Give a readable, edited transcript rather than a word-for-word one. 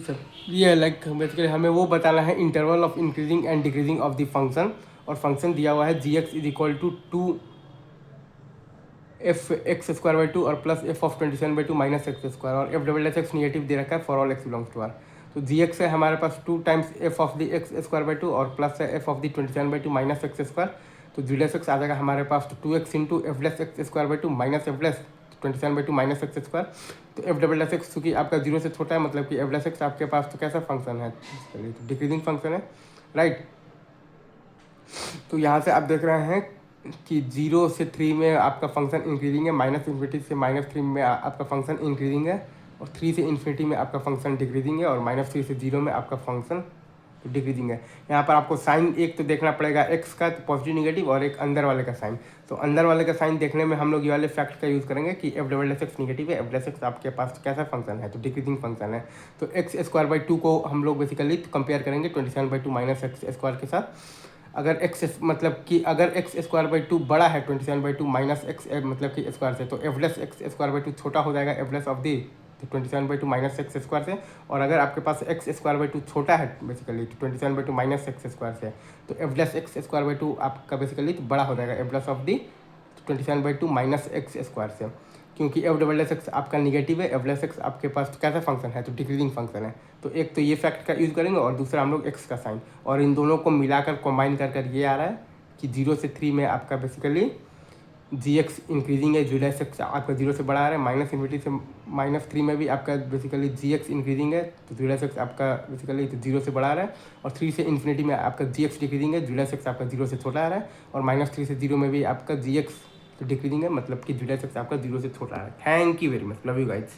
Sir ये like basically हमें वो बताना है interval of increasing and decreasing of the function, और फंक्शन दिया हुआ है g x is equal to 2f(x²/2) और प्लस f(27/2) माइनस x², और f(x) निगेटिव दे रखा है for all x belongs to r। तो जी एक्स है हमारे पास 2 टाइम्स f(x²/2) और प्लस है f(27/2) माइनस x²। तो जी x आ जाएगा हमारे पास 2x into f(x²/2) minus f(27/2) minus x²। तो f(x) चूँकि आपका जीरो से छोटा है, मतलब कि f(x) आपके पास तो कैसा फंक्शन है, तो डिक्रीजिंग फंक्शन है, राइट। तो यहाँ से आप देख रहे हैं कि 0 से 3 में आपका फंक्शन इंक्रीजिंग है, माइनस इन्फिनिटी से -3 में आपका फंक्शन इंक्रीजिंग है, और 3 से इन्फिनिटी में आपका फंक्शन डिक्रीजिंग है, और -3 से 0 में आपका फंक्शन डिक्रीजिंग है। यहाँ पर आपको साइन एक तो देखना पड़ेगा एक्स का, तो पॉजिटिव निगेटिव, और एक अंदर वाले का साइन। तो अंदर वाले का साइन देखने में हम लोग ये वाले फैक्ट का यूज़ करेंगे कि f(x) निगेटिव है, f(x) आपके पास कैसा फंक्शन है, तो डिक्रीजिंग फंक्शन है। तो x²/2 को हम लोग बेसिकली कंपेयर करेंगे 27/2 माइनस x² के साथ। अगर x मतलब कि अगर x²/2 बड़ा है 27/2 माइनस x मतलब कि स्क्वायर से, तो f(x²/2) छोटा हो जाएगा f(of) 27/2 माइनस x² से। और अगर आपके पास x²/2 छोटा है बेसिकली 27/2 माइनस x² से, तो f(x²/2) आपका बेसिकली बड़ा हो जाएगा f(of) 27/2 माइनस x² से, क्योंकि f(x) आपका निगेटिव है, f(x) आपके पास कैसा फंक्शन है, तो डिक्रीजिंग फंक्शन है। तो एक तो ये फैक्ट का यूज़ करेंगे, और दूसरा हम लोग x का साइन, और इन दोनों को मिलाकर कंबाइन कर ये आ रहा है कि 0 से 3 में आपका बेसिकली जी एक्स इंक्रीजिंग है, जी एक्स आपका 0 से बड़ा आ रहा है, माइनस इन्फिनिटी से -3 में भी आपका बेसिकली जी एक्स इंक्रीजिंग है, तो जी एक्स आपका बेसिकली 0 से बड़ा आ रहा है, और 3 से इन्फिनिटी में आपका जी एक्स डिक्रीजिंग है, जी एक्स आपका 0 से छोटा आ रहा है, और -3 से 0 में भी आपका जी एक्स डिक्रीजिंग है, मतलब कि जी एक्स आपका 0 से छोटा आ रहा है। Thank you very much, love you guys.